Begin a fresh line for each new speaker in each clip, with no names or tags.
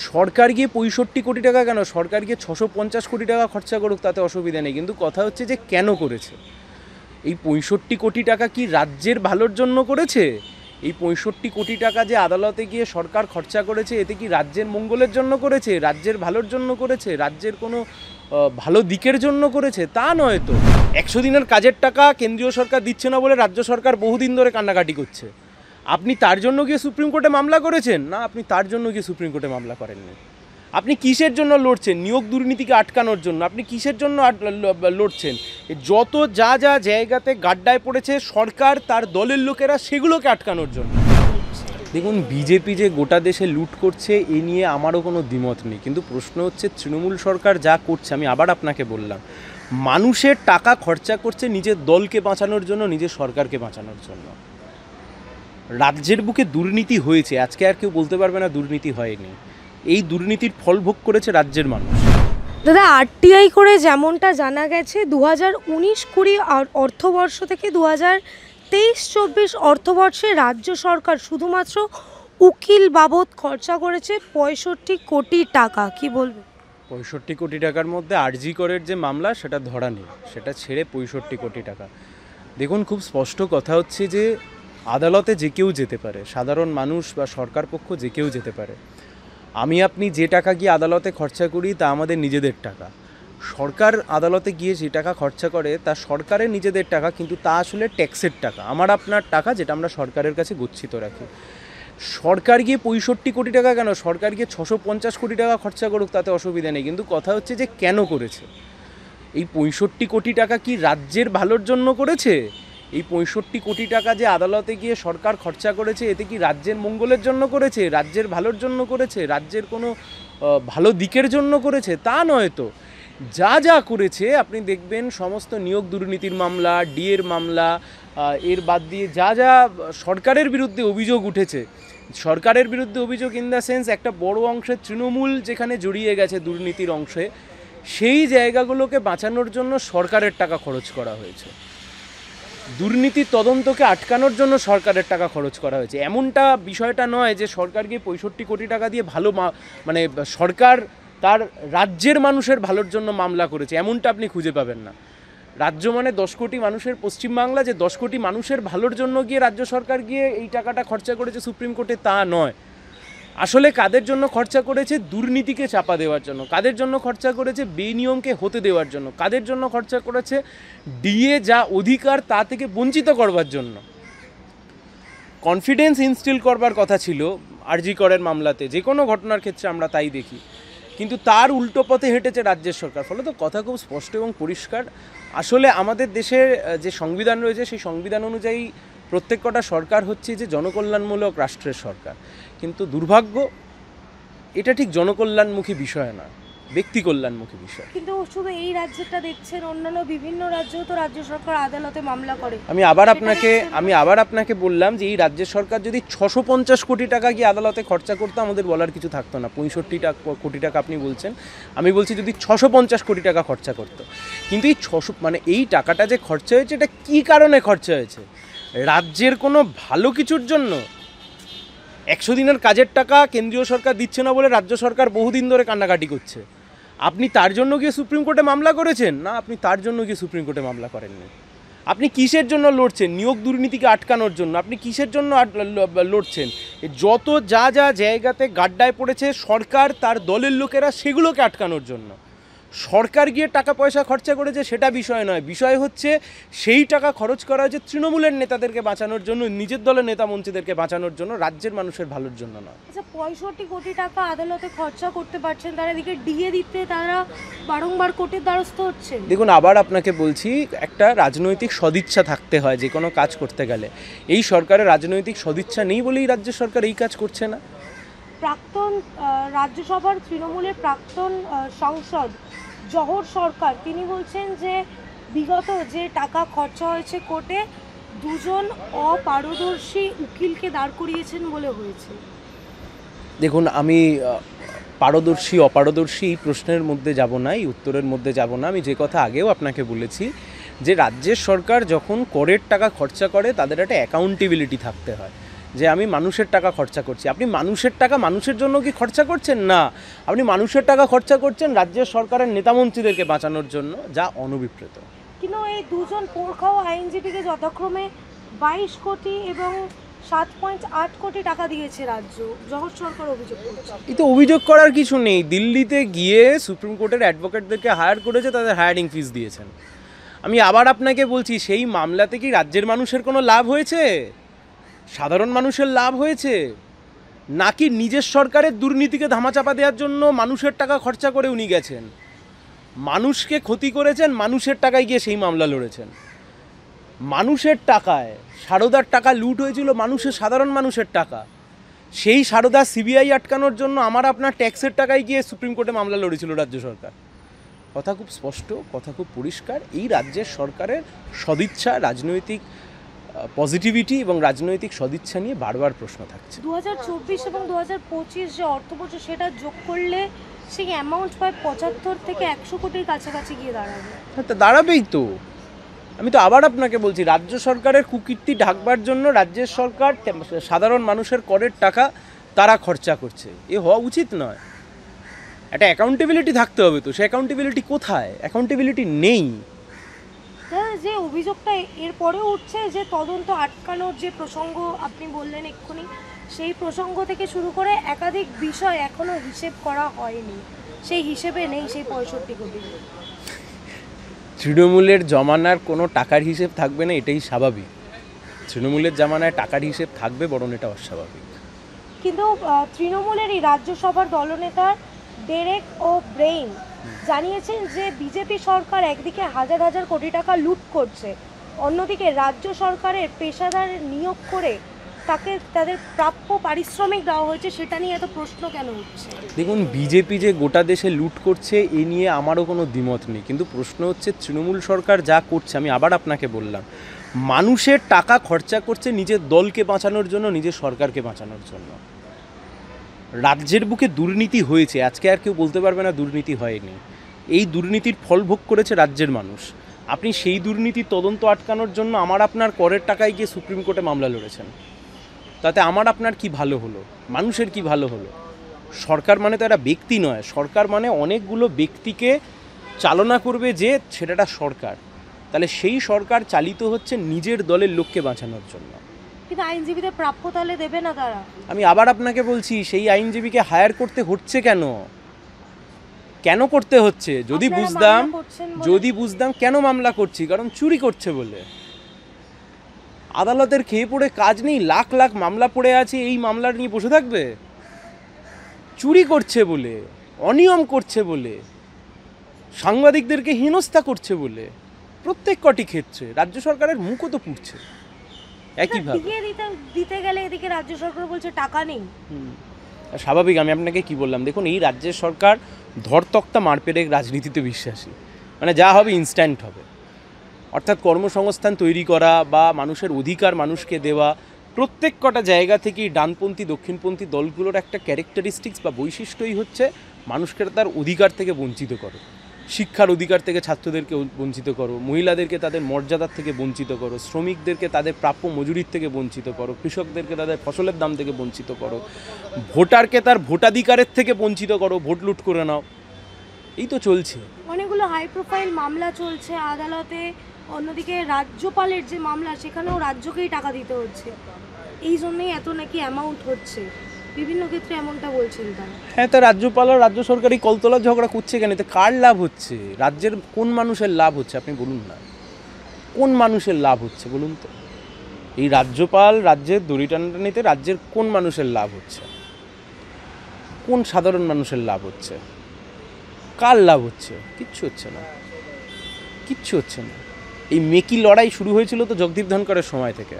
সরকার গিয়ে ৬৫ কোটি টাকা কেন, সরকার গিয়ে ৬৫০ কোটি টাকা খরচা করুক, তাতে অসুবিধা নেই। কিন্তু কথা হচ্ছে যে কেন করেছে? এই ৬৫ কোটি টাকা কি রাজ্যের ভালোর জন্য করেছে? এই ৬৫ কোটি টাকা যে আদালতে গিয়ে সরকার খরচা করেছে, এতে কি রাজ্যের মঙ্গলের জন্য করেছে, রাজ্যের ভালোর জন্য করেছে, রাজ্যের কোনো ভালো দিকের জন্য করেছে? তা নয় তো। ১০০ দিনের কাজের টাকা কেন্দ্রীয় সরকার দিচ্ছে না বলে রাজ্য সরকার বহুদিন ধরে কান্নাকাটি করছে। আপনি তার জন্য গিয়ে সুপ্রিম কোর্টে মামলা করেছেন? না, আপনি তার জন্য গিয়ে সুপ্রিম কোর্টে মামলা করেননি। আপনি কিসের জন্য লড়ছেন? নিয়োগ দুর্নীতিকে আটকানোর জন্য। আপনি কিসের জন্য লড়ছেন? যত যা যা জায়গাতে গাড্ডায় পড়েছে সরকার তার দলের লোকেরা, সেগুলোকে আটকানোর জন্য। দেখুন, বিজেপি যে গোটা দেশে লুট করছে এ নিয়ে আমারও কোনো দ্বিমত নেই, কিন্তু প্রশ্ন হচ্ছে তৃণমূল সরকার যা করছে, আমি আবার আপনাকে বললাম, মানুষের টাকা খরচা করছে নিজের দলকে বাঁচানোর জন্য, নিজের সরকারকে বাঁচানোর জন্য। রাজ্যের বুকে দুর্নীতি হয়েছে, আজকে আর কেউ বলতে পারবে না দুর্নীতি হয়নি। এই দুর্নীতির ফল ভোগ করেছে রাজ্যের মানুষ।
দাদা, আরটিআই করে যেমনটা জানা গেছে 2019-20 অর্থবর্ষ থেকে 2023-24 অর্থবর্ষে রাজ্য সরকার শুধুমাত্র উকিল বাবদ খরচা করেছে 65 কোটি টাকা। কি বলবে?
65 কোটি টাকার মধ্যে আরজি করের যে মামলা সেটা ধরা নেই, সেটা ছেড়ে 65 কোটি টাকা। দেখুন, খুব স্পষ্ট কথা হচ্ছে যে আদালতে যে কেউ যেতে পারে, সাধারণ মানুষ বা সরকার পক্ষ যে কেউ যেতে পারে। আমি আপনি যে টাকা গিয়ে আদালতে খরচা করি তা আমাদের নিজেদের টাকা। সরকার আদালতে গিয়ে যে টাকা খরচা করে তা সরকারের নিজেদের টাকা, কিন্তু তা আসলে ট্যাক্সের টাকা, আমার আপনার টাকা, যেটা আমরা সরকারের কাছে গচ্ছিত রাখি। সরকার গিয়ে 65 কোটি টাকা কেন, সরকার গিয়ে ৬৫০ কোটি টাকা খরচা করুক, তাতে অসুবিধা নেই। কিন্তু কথা হচ্ছে যে কেন করেছে? এই 65 কোটি টাকা কি রাজ্যের ভালোর জন্য করেছে? এই 65 কোটি টাকা যে আদালতে গিয়ে সরকার খরচা করেছে, এতে কি রাজ্যের মঙ্গলের জন্য করেছে, রাজ্যের ভালোর জন্য করেছে, রাজ্যের কোনো ভালো দিকের জন্য করেছে? তা নয় তো। যা যা করেছে আপনি দেখবেন, সমস্ত নিয়োগ দুর্নীতির মামলা, ডিএর মামলা, এর বাদ দিয়ে যা যা সরকারের বিরুদ্ধে অভিযোগ উঠেছে, সরকারের বিরুদ্ধে অভিযোগ ইন দ্য সেন্স একটা বড় অংশের তৃণমূল যেখানে জড়িয়ে গেছে দুর্নীতির অংশে, সেই জায়গাগুলোকে বাঁচানোর জন্য সরকারের টাকা খরচ করা হয়েছে। দুর্নীতির তদন্তকে আটকানোর জন্য সরকারের টাকা খরচ করা হয়েছে। এমনটা বিষয়টা নয় যে সরকার গিয়ে 65 কোটি টাকা দিয়ে ভালো মানে সরকার তার রাজ্যের মানুষের ভালোর জন্য মামলা করেছে, এমনটা আপনি খুঁজে পাবেন না। রাজ্য মানে 10 কোটি মানুষের পশ্চিমবাংলা, যে 10 কোটি মানুষের ভালোর জন্য গিয়ে রাজ্য সরকার গিয়ে এই টাকাটা খরচা করেছে সুপ্রিম কোর্টে, তা নয়। আসলে কাদের জন্য খরচা করেছে? দুর্নীতিকে চাপা দেওয়ার জন্য। কাদের জন্য খরচা করেছে? বেনিয়মকে হতে দেওয়ার জন্য। কাদের জন্য খরচা করেছে? ডিএ যা অধিকার তা থেকে বঞ্চিত করবার জন্য। কনফিডেন্স ইনস্টিল করবার কথা ছিল আরজি করের মামলাতে, যে কোনো ঘটনার ক্ষেত্রে আমরা তাই দেখি, কিন্তু তার উল্টো পথে হেঁটেছে রাজ্যের সরকার। ফলে তো কথা খুব স্পষ্ট এবং পরিষ্কার। আসলে আমাদের দেশের যে সংবিধান রয়েছে, সেই সংবিধান অনুযায়ী প্রত্যেক কটা সরকার হচ্ছে যে জনকল্যাণমূলক রাষ্ট্রের সরকার, কিন্তু দুর্ভাগ্য এটা ঠিক জনকল্যাণমুখী বিষয় না, ব্যক্তি কল্যাণমুখী বিষয়।
কিন্তু শুধু এই রাজ্যটা দেখছেন, অন্যান্য বিভিন্ন রাজ্যেও তো রাজ্য সরকার আদালতে মামলা করে।
আমি আবার আপনাকে বললাম যে এই রাজ্য সরকার যদি 650 কোটি টাকা গিয়ে আদালতে খরচা করতো, আমাদের বলার কিছু থাকতো না। 65 কোটি টাকা আপনি বলছেন, আমি বলছি যদি 650 কোটি টাকা খরচা করতো। কিন্তু এই এই টাকাটা যে খরচা হয়েছে, এটা কী কারণে খরচা হয়েছে? রাজ্যের কোনো ভালো কিছুর জন্য? 100 দিনের কাজের টাকা কেন্দ্রীয় সরকার দিচ্ছে না বলে রাজ্য সরকার বহুদিন ধরে কান্নাকাটি করছে। আপনি তার জন্য গিয়ে সুপ্রিম কোর্টে মামলা করেছেন? না, আপনি তার জন্য গিয়ে সুপ্রিম কোর্টে মামলা করেননি। আপনি কিসের জন্য লড়ছেন? নিয়োগ দুর্নীতিকে আটকানোর জন্য। আপনি কিসের জন্য লড়ছেন? যত যা যা জায়গাতে গাড্ডায় পড়েছে সরকার তার দলের লোকেরা, সেগুলোকে আটকানোর জন্য। সরকার গিয়ে টাকা পয়সা খরচা করেছে সেটা বিষয় নয়, বিষয় হচ্ছে সেই টাকা খরচ করা হয়েছে তৃণমূলের নেতাদেরকে বাঁচানোর জন্য, নিজের দলের নেতা মন্ত্রীদেরকে বাঁচানোর জন্য, রাজ্যের মানুষের ভালোর জন্য নয়।
আচ্ছা, 65 কোটি টাকা আদালতে খরচা করতে পারছেন, তারা এদিকে ডিএ দিতে তারা বারংবার কোর্টের দ্বারস্থ হচ্ছে।
দেখুন, আবার আপনাকে বলছি, একটা রাজনৈতিক সদিচ্ছা থাকতে হয় যে কোনো কাজ করতে গেলে। এই সরকারের রাজনৈতিক সদিচ্ছা নেই বলেই রাজ্য সরকার এই কাজ করছে না।
প্রাক্তন রাজ্যসভার তৃণমূলের প্রাক্তন সাংসদ জহর সরকার তিনি বলছেন যে বিগত যে টাকা খরচা হয়েছে কোর্টে, দুজন অপারদর্শী উকিলকে দাঁড় করিয়েছেন বলে হয়েছে।
দেখুন, আমি পারদর্শী অপারদর্শী এই প্রশ্নের মধ্যে যাব না, এই উত্তরের মধ্যে যাব না। আমি যে কথা আগেও আপনাকে বলেছি যে রাজ্যের সরকার যখন করের টাকা খরচা করে, তাদের একটা অ্যাকাউন্টেবিলিটি থাকতে হয়। যে আমি মানুষের টাকা খরচা করছি। আপনি মানুষের টাকা মানুষের জন্য কি খরচা করছেন? না, আপনি মানুষের টাকা খরচা করছেন রাজ্যের সরকারের নেতামন্ত্রীদেরকে বাঁচানোর জন্য, যা অনভিপ্রেত।
কিন্তু এই দুজন পোড়খাওয়া আইনজীবীকে যথাক্রমে 22 কোটি এবং 7.8 কোটি টাকা দিয়েছে রাজ্য, জগৎ সরকার অভিযোগ করছে।
এই তো অভিযোগ করার কিছু নেই। দিল্লিতে গিয়ে সুপ্রিম কোর্টের অ্যাডভোকেটদেরকে হায়ার করেছে, তাদের হায়ারিং ফিস দিয়েছেন। আমি আবার আপনাকে বলছি, সেই মামলাতে কি রাজ্যের মানুষের কোনো লাভ হয়েছে? সাধারণ মানুষের লাভ হয়েছে? নাকি নিজের সরকারের দুর্নীতিকে ধামাচাপা দেওয়ার জন্য মানুষের টাকা খরচা করে উনি গেছেন? মানুষকে ক্ষতি করেছেন, মানুষের টাকায় গিয়ে সেই মামলা লড়েছেন। মানুষের টাকায় সারদার টাকা লুট হয়েছিল, সাধারণ মানুষের টাকা। সেই সারদা সিবিআই আটকানোর জন্য আমার আপনার ট্যাক্সের টাকায় গিয়ে সুপ্রিম কোর্টে মামলা লড়েছিল রাজ্য সরকার। কথা খুব স্পষ্ট, কথা খুব পরিষ্কার। এই রাজ্যের সরকারের সদিচ্ছা, রাজনৈতিক পজিটিভিটি এবং রাজনৈতিক সদিচ্ছা নিয়ে বারবার প্রশ্ন থাকছে।
2024 এবং 2025 যে অর্থবছর, সেটা যোগ করলে সেই অ্যামাউন্ট প্রায় 75 থেকে 100 কোটির কাছাকাছি গিয়ে দাঁড়াবে।
হ্যাঁ, তা দাঁড়াবেই তো। আমি তো আবার আপনাকে বলছি, রাজ্য সরকারের কুকীর্তি ঢাকবার জন্য রাজ্যের সরকার সাধারণ মানুষের করের টাকা তারা খরচা করছে। এ হওয়া উচিত নয়। একটা অ্যাকাউন্টেবিলিটি থাকতে হবে তো। সে অ্যাকাউন্টেবিলিটি কোথায়? অ্যাকাউন্টেবিলিটি নেই।
যে অভিযোগটা এরপরেও উঠছে, যে তদন্ত আটকানোর যে প্রসঙ্গ আপনি বললেন এক্ষুনি, সেই প্রসঙ্গ থেকে শুরু করে একাধিক বিষয় এখনো হিসেব করা হয়নি, সেই হিসেবে নেই সেই 65 কোটি।
তৃণমূলের জমানার কোনো টাকার হিসেব থাকবে না, এটাই স্বাভাবিক। তৃণমূলের জমানায় টাকার হিসেব থাকবে, বরং এটা অস্বাভাবিক।
কিন্তু তৃণমূলের এই রাজ্যসভার দলনেতা ডেরেক ও ব্রেইন জানিয়েছেন যে বিজেপি সরকার একদিকে হাজার হাজার কোটি টাকা লুট করছে, অন্যদিকে রাজ্য সরকারের পেশাদার নিয়োগ করে তাদের প্রাপ্য পারিশ্রমিক দেওয়া হয়েছে। সেটা নিয়ে এত প্রশ্ন কেন উঠছে?
দেখুন, বিজেপি যে গোটা দেশে লুট করছে এ নিয়ে আমারও কোনো দ্বিমত নেই, কিন্তু প্রশ্ন হচ্ছে তৃণমূল সরকার যা করছে, আমি আবার আপনাকে বললাম, মানুষের টাকা খরচা করছে নিজের দলকে বাঁচানোর জন্য, নিজের সরকারকে বাঁচানোর জন্য। রাজ্যের বুকে দুর্নীতি হয়েছে, আজকে আর কেউ বলতে পারবে না দুর্নীতি হয়নি। এই দুর্নীতির ফল ভোগ করেছে রাজ্যের মানুষ। আপনি সেই দুর্নীতির তদন্ত আটকানোর জন্য আমার আপনার করের টাকায় গিয়ে সুপ্রিম কোর্টে মামলা লড়েছেন। তাতে আমার আপনার কি ভালো হলো? মানুষের কি ভালো হলো? সরকার মানে তো একটা ব্যক্তি নয়, সরকার মানে অনেকগুলো ব্যক্তিকে চালনা করবে যে সেটা সরকার। তাহলে সেই সরকার চালিত হচ্ছে নিজের দলের লোককে বাঁচানোর জন্য।
কিন্তু আইনজীবীদের প্রাপ্য তাহলে দেবে না তারা? আমি
আবার আপনাকে বলছি, সেই আইনজীবীকে হায়ার করতে হচ্ছে কেন? কেন করতে হচ্ছে? যদি বুঝতাম কেন মামলা করছি, কারণ চুরি করছে বলে। আদালতের খেয়ে পড়ে কাজ নেই, লাখ লাখ মামলা পড়ে আছে, এই মামলা নিয়ে বসে থাকবে? চুরি করছে বলে, অনিয়ম করছে বলে, সাংবাদিকদেরকে হেনস্থা করছে বলে, প্রত্যেক কটি ক্ষেত্রে রাজ্য সরকারের মুখও তো পুড়ছে একইভাবে।
দিতে গেলে এদিকে রাজ্য সরকার বলছে টাকা নেই।
স্বাভাবিক। আমি আপনাকে কি বললাম, দেখুন, এই রাজ্যের সরকার ধরতক্তা মারপেটের রাজনীতিতে বিশ্বাসী। মানে যা হবে ইনস্ট্যান্ট হবে। অর্থাৎ কর্মসংস্থান তৈরি করা বা মানুষের অধিকার মানুষকে দেওয়া, প্রত্যেক কটা জায়গা থেকেই ডানপন্থী দক্ষিণপন্থী দলগুলোর একটা ক্যারেক্টারিস্টিক্স বা বৈশিষ্ট্যই হচ্ছে মানুষকে তার অধিকার থেকে বঞ্চিত করো। শিক্ষার অধিকার থেকে ছাত্রদেরকে বঞ্চিত করো, মহিলাদেরকে তাদের মর্যাদার থেকে বঞ্চিত করো, শ্রমিকদেরকে তাদের প্রাপ্য মজুরির থেকে বঞ্চিত করো, কৃষকদেরকে তাদের ফসলের দাম থেকে বঞ্চিত করো, ভোটারকে তার ভোটাধিকারের থেকে বঞ্চিত করো, ভোট লুট করে নাও। এই তো চলছে।
অনেকগুলো হাই প্রোফাইল মামলা চলছে আদালতে, অন্যদিকে রাজ্যপালের যে মামলা, সেখানেও রাজ্যকেই টাকা দিতে হচ্ছে। এই জন্যই এত নাকি অ্যামাউন্ট হচ্ছে, বিভিন্ন ক্ষেত্রে এমনটা বলছেন তারা।
হ্যাঁ, তা রাজ্যপাল আর রাজ্য সরকারই কলতলা ঝগড়া করছে কেন? এতে কার লাভ হচ্ছে? রাজ্যের কোন মানুষের লাভ হচ্ছে আপনি বলুন না? কোন মানুষের লাভ হচ্ছে বলুন তো? এই রাজ্যপাল রাজ্যের দড়ি টানাটানিতে রাজ্যের কোন মানুষের লাভ হচ্ছে? কোন সাধারণ মানুষের লাভ হচ্ছে? কার লাভ হচ্ছে? কিচ্ছু হচ্ছে না, কিচ্ছু হচ্ছে না। এই মেকি লড়াই শুরু হয়েছিল তো জগদীপ ধনকরের সময় থেকে।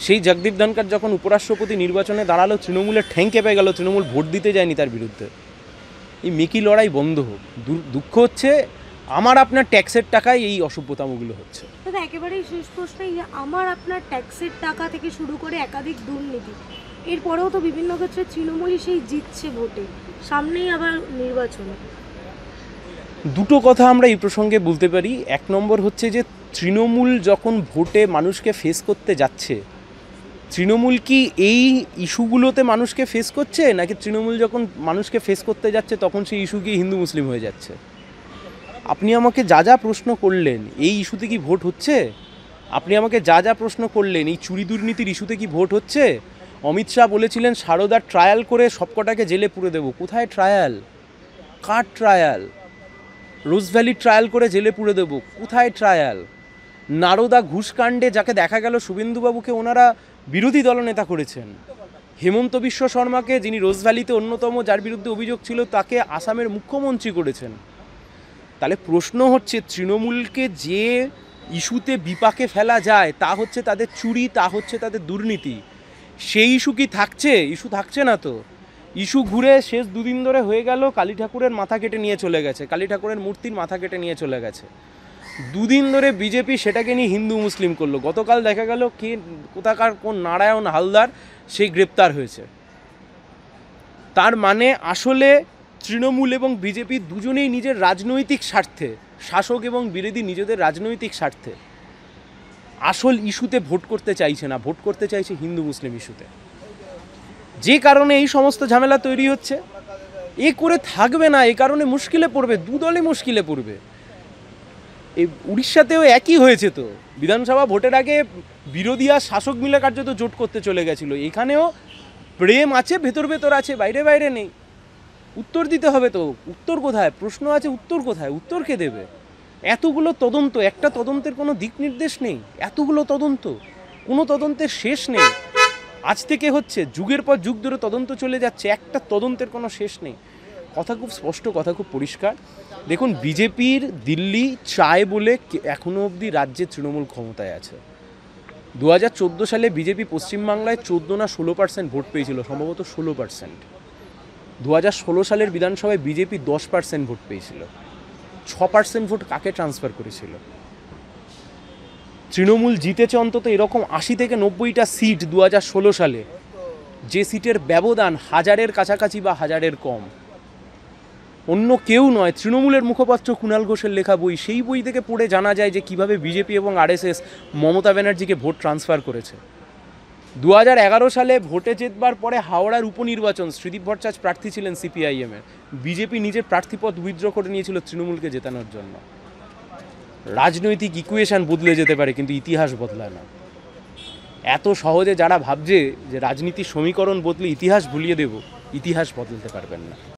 সেই জগদীপ ধনকর যখন উপরাষ্ট্রপতি নির্বাচনে দাঁড়ালো, তৃণমূলের ঠ্যাং কেঁপে গেল, তৃণমূল ভোট দিতে যায়নি তার বিরুদ্ধে। এই মেকি লড়াই বন্ধ হোক। দুঃখ হচ্ছে আমার আপনার ট্যাক্সের টাকায় এই অসভ্যতামগুলো হচ্ছে।
দাদা, একেবারেই শেষ প্রশ্ন, আমার আপনার ট্যাক্সের টাকা থেকে শুরু করে একাধিক দুর্নীতি, এরপরেও তো বিভিন্ন ক্ষেত্রে তৃণমূলই সেই জিতছে ভোটে, সামনেই আবার নির্বাচন।
দুটো কথা আমরা এই প্রসঙ্গে বলতে পারি। এক নম্বর হচ্ছে যে তৃণমূল যখন ভোটে মানুষকে ফেস করতে যাচ্ছে, তৃণমূল কি এই ইস্যুগুলোতে মানুষকে ফেস করছে, নাকি তৃণমূল যখন মানুষকে ফেস করতে যাচ্ছে তখন সেই ইস্যু কি হিন্দু মুসলিম হয়ে যাচ্ছে? আপনি আমাকে যা যা প্রশ্ন করলেন, এই ইস্যুতে কি ভোট হচ্ছে? আপনি আমাকে যা যা প্রশ্ন করলেন, এই চুরি দুর্নীতির ইস্যুতে কি ভোট হচ্ছে? অমিত শাহ বলেছিলেন সারদার ট্রায়াল করে সবকটাকে জেলে পুরে দেবো। কোথায় ট্রায়াল? কার ট্রায়াল? রোজ ভ্যালি ট্রায়াল করে জেলে পুরে দেবো। কোথায় ট্রায়াল? নারদা ঘুষকাণ্ডে যাকে দেখা গেল শুভেন্দুবাবুকে ওনারা বিরোধী দলনেতা করেছেন, হেমন্ত বিশ্ব শর্মাকে যিনি রোজ ভ্যালিতে অন্যতম যার বিরুদ্ধে অভিযোগ ছিল তাকে আসামের মুখ্যমন্ত্রী করেছেন। তাহলে প্রশ্ন হচ্ছে তৃণমূলকে যে ইস্যুতে বিপাকে ফেলা যায় তা হচ্ছে তাদের চুরি, তা হচ্ছে তাদের দুর্নীতি। সেই ইস্যু কি থাকছে? ইস্যু থাকছে না তো। ইস্যু ঘুরে শেষ দুদিন ধরে হয়ে গেল কালী ঠাকুরের মাথা কেটে নিয়ে চলে গেছে, কালী ঠাকুরের মূর্তির মাথা কেটে নিয়ে চলে গেছে। দুদিন ধরে বিজেপি সেটাকে নিয়ে হিন্দু মুসলিম করলো। গতকাল দেখা গেল কে কোথাকার কোন নারায়ণ হালদার সেই গ্রেপ্তার হয়েছে। তার মানে আসলে তৃণমূল এবং বিজেপি দুজনেই নিজের রাজনৈতিক স্বার্থে, শাসক এবং বিরোধী নিজেদের রাজনৈতিক স্বার্থে আসল ইস্যুতে ভোট করতে চাইছে না, ভোট করতে চাইছে হিন্দু মুসলিম ইস্যুতে। যে কারণে এই সমস্ত ঝামেলা তৈরি হচ্ছে। এ করে থাকবে না, এই কারণে মুশকিলে পড়বে, দুদলই মুশকিলে পড়বে। এই উড়িষ্যাতেও একই হয়েছে তো। বিধানসভা ভোটের আগে বিরোধী আর শাসক মিলে কার্যত জোট করতে চলে গেছিলো। এখানেও প্রেম আছে, ভেতর ভেতর আছে, বাইরে বাইরে নেই। উত্তর দিতে হবে তো। উত্তর কোথায়? প্রশ্ন আছে, উত্তর কোথায়? উত্তর কে দেবে? এতগুলো তদন্ত, একটা তদন্তের কোনো দিক নির্দেশ নেই। এতগুলো তদন্ত, কোনো তদন্তের শেষ নেই। আজ থেকে হচ্ছে, যুগের পর যুগ ধরে তদন্ত চলে যাচ্ছে, একটা তদন্তের কোনো শেষ নেই। কথা খুব স্পষ্ট, কথা খুব পরিষ্কার। দেখুন, বিজেপির দিল্লি চায় বলে এখনও অবধি রাজ্যে তৃণমূল ক্ষমতায় আছে। 2014 সালে বিজেপি পশ্চিমবাংলায় 14 না 16% ভোট পেয়েছিল, সম্ভবত 16%। 2016 সালের বিধানসভায় বিজেপি 10% ভোট পেয়েছিল। 6% ভোট কাকে ট্রান্সফার করেছিল? তৃণমূল জিতেছে অন্তত এরকম 80 থেকে 90টা সিট 2016 সালে, যে সিটের ব্যবধান হাজারের কাছাকাছি বা হাজারের কম। অন্য কেউ নয়, তৃণমূলের মুখপাত্র কুণাল ঘোষের লেখা বই, সেই বই থেকে পড়ে জানা যায় যে কিভাবে বিজেপি এবং আরএসএস মমতা ব্যানার্জিকে ভোট ট্রান্সফার করেছে। 2011 সালে ভোটে জেতবার পরে হাওড়ার উপনির্বাচন, শ্রীদীপ ভট্টাচার্য প্রার্থী ছিলেন সিপিআইএমের। বিজেপি নিজের প্রার্থীপদ উইথড্র করে নিয়েছিল তৃণমূলকে জেতানোর জন্য। রাজনৈতিক ইকুয়েশন বদলে যেতে পারে, কিন্তু ইতিহাস বদলায় না। এত সহজে যারা ভাবছে যে রাজনীতির সমীকরণ বদলে ইতিহাস ভুলিয়ে দেব, ইতিহাস বদলাতে পারবেন না।